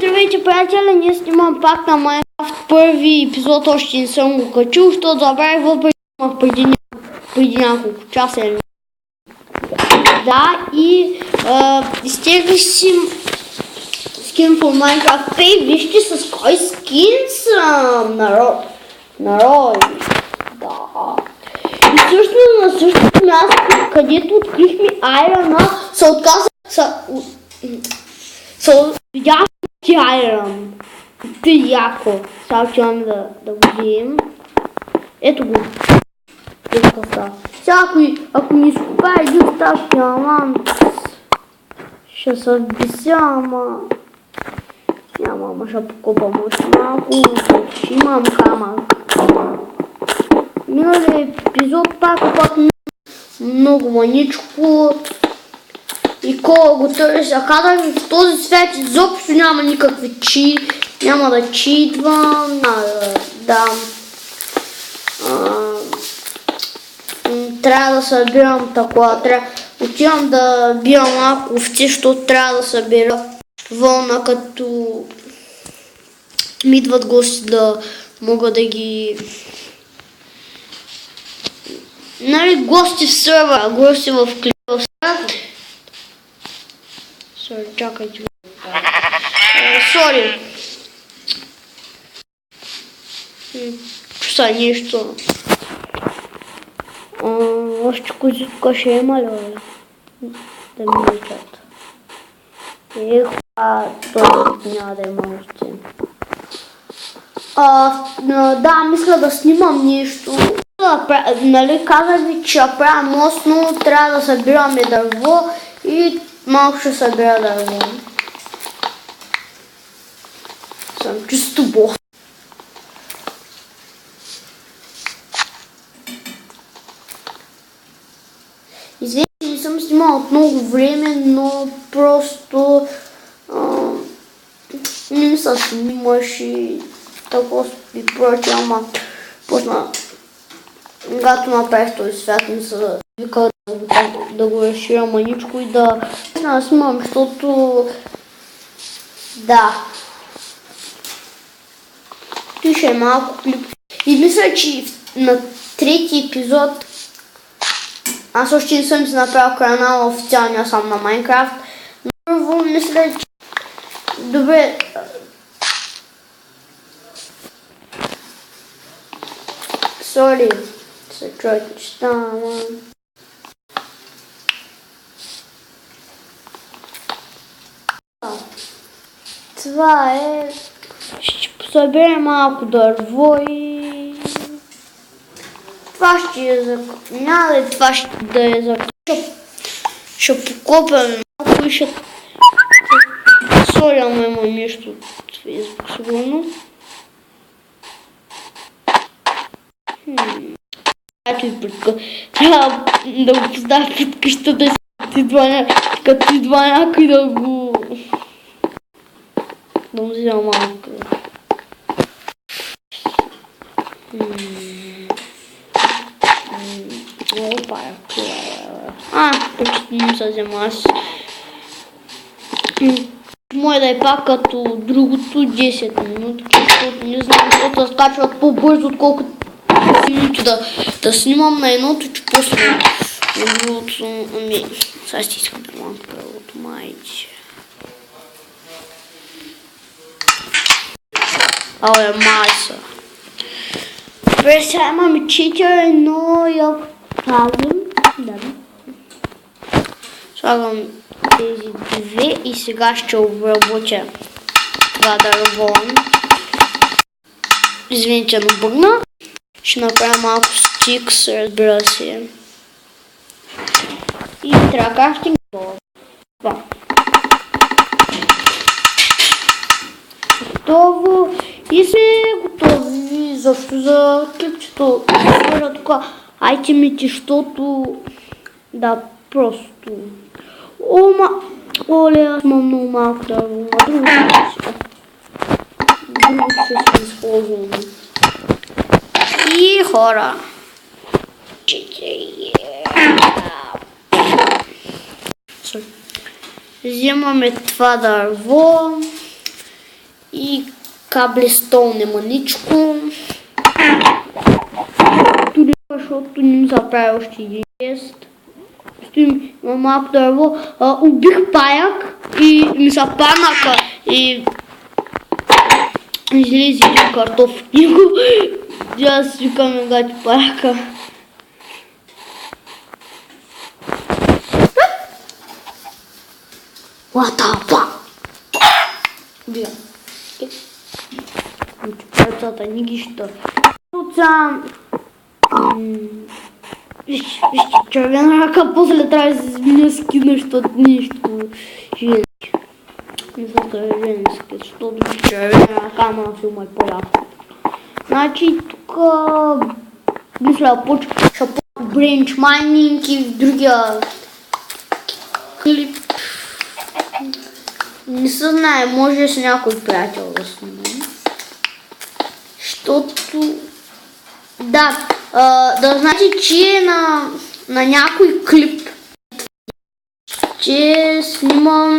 Здравейте, приятели, ние снимам пак на Майнкрафт. Първи епизод още не съм го качил, защото забравих въпреки преди няколко часа. Да, и изтеглих си скин по Майнкрафт. Ей, вижте с кой скин съм! Народ. Да. И също на същото място, където открихме Айрона, се отказа... Видях ти Айрон. Ти яко. Сега отиваме да го видим. Ето го. Сега ако ми изкупа един стар диамант, ще се вбеся, ама ще покупам още малко, ще имам камък. Минали епизод пак много маничко. И кога го търся, казах ви, в този свят изобщо няма никакви чи, няма да читвам, да. Трябва да събирам такова, отивам да бия малко овци, защото трябва да събира вълна, като ми идват гости да мога да ги... Нали, гости в сървъра, гости в клипа. Чакайте. Сори. Чуса нещо. Още козитка ще има ли? Да ми лечат. Той няма да има още. Да, мисля да снимам нещо. Нали, казах ви, че правя мост, но трябва да събираме дърво и малко ще събира дърво. Съм чисто бог. Извинете, не съм снимала от много време, но просто не ми се снимаш и такова и прочее, ама почна, когато направих този свят, ми се вика да го разширя маничко и да снимам, защото да. Той ще е малко клип. И мисля, че на трети епизод аз още не съм си направил канал официалния сам на Майнкрафт. Но първо мисля, че... Добре. Сори. Се чуете, че става. Това е... Ще посъберем малко дърво и... Това ще е за... Няма ли това ще да е за... Ще покопаме малко и ще... Соряме има нещо от Фейсбук сигурно. Ето и предка. Трябва да го поставя пред къщата да като идва някой да го... Да му взема малко. Опа, почти не се взема аз. Може да е пак като другото 10 минути, защото не знам, защото се скачват по-бързо, отколкото минути да снимам на едното, че после на другото, сега ще искам да имам правото, майче. Абе, майса. Добре, сега имаме 4, но я правим. Да. Слагам тези две и сега ще обработя това дърво. Извините, но бъгна. Ще направя малко стикс, разбира се. И трябва крафтинг. Това. Готово. И сме готови. Защо за клипчето? Сложа тук айтемите, защото... Да, просто... Оле, аз имам много малко дърво. Друго ще се използвам. И хора. Взимаме това дърво Каблестол нема ничко. Туди, защото не ми заправя още един тест. Стоим, има малко дърво. Убих паяк и ми са панака и излезе един картоф в него. И аз викам гати паяка. What the fuck? Бия. Пецата не ги ще. Тут са... Вижте, червена ръка, после трябва да се изменя скина, защото нещо женски. Мисълта е женски, защото червена ръка на филма е по-ясно. Значи тук... Мисля, ще бренч майнинг и в другия клип. Не се знае, може с някой приятел да снимам. Защото... Да, да знаете, че на някой клип, че снимам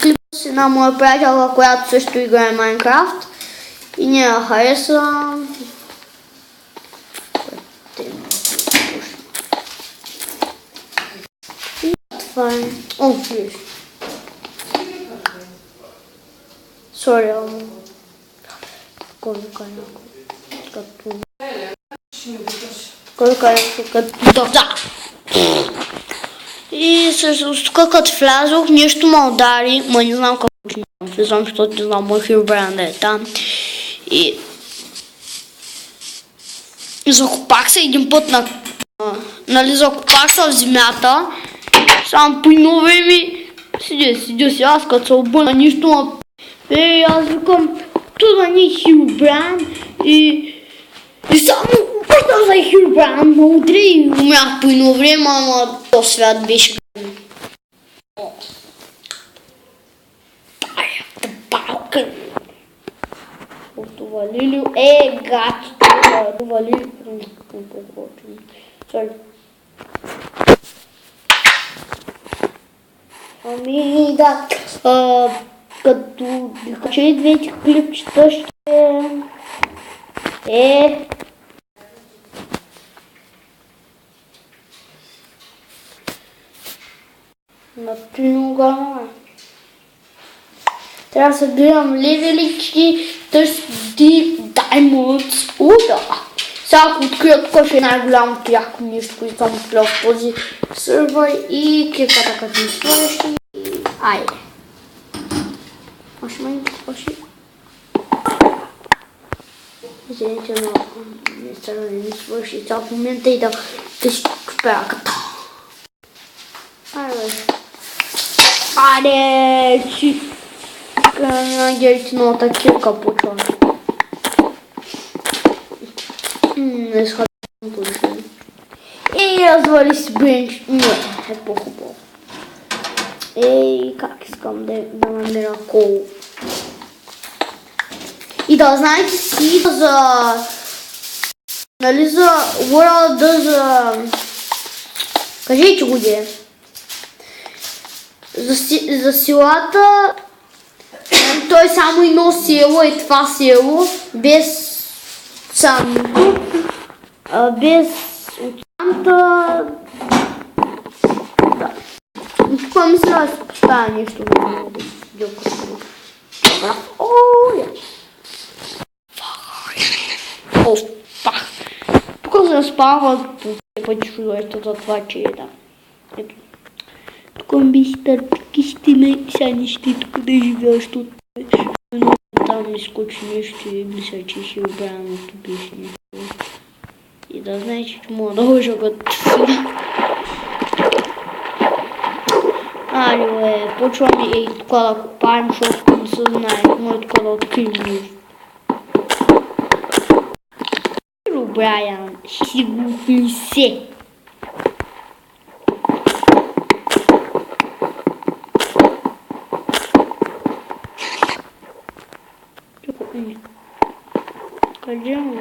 клип с една моя приятелка, която също играе Майнкрафт и не я хареса. И това е... О, виж. Сори, ама... Кой кажа като... Да. И също тук като влязох, нещо ме удари, ма не знам какво ще влизам, защото не знам мой Хилбранд е там. И закопах се един път нали, закопах се в земята, само по едно време седя си, аз като се обърна, нищо ма... аз викам, това не е Хилбранд и само пътам за Хилбранд, но утре и умрях по едно време, ама този свят беше гъвен. Табалка! Това Лилио гати, това Лилио. Сори. Ами да, като качели двете клипчета ще на триногана. Трябва да събирам левелички, търси Diamonds. Да! Сега ако открия тук ще е най-голямото яко нещо, което съм открил в този сервер и кликата като ми свърши. Айде. Още май, още. Извините, но не става да ми свърши цял в момента и да си спера като. Айде, си. Надявайте на такива почва. Не изхватвам точно. И развали си бренч. Не, е по-хубаво. Как искам да намеря кол. И да знаете си за... Нали за World за... Кажете го де. За силата... Той само едно село е това село, без самото, без оттамта. Да. Тук мисля да се поставя нещо много дълго. Добра. Пах. Тук се спава пъти чудовището за това, че е да. Ето. Тук ми стърчки стиме, сега не ще тук да живея, защото там ми скочи нещо и мисля, че ще обрана тук беше нещо. И да знаете, че мога да лъжа като си. Айде, почваме и тук да копаем, защото не се знае, може тук да открием нещо. Брайан, ще го внесе. Къде му?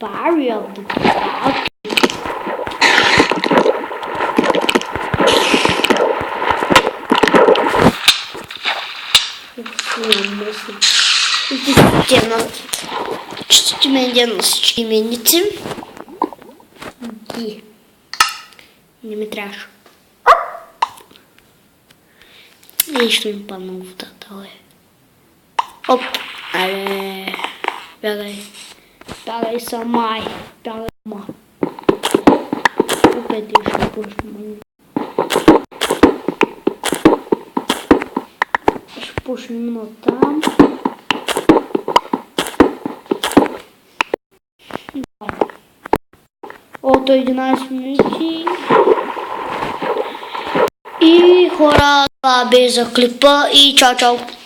Barry of the Cloud. Ще ме с именици. Не ми трябваше. Нещо ми падна в водата, Оп! Але... Бягай. Бягай самай. Бягай сама. Опять ще пушим. Ще пушим на там. Ото 11 минути. И хора, това бе за клипа и чао-чао!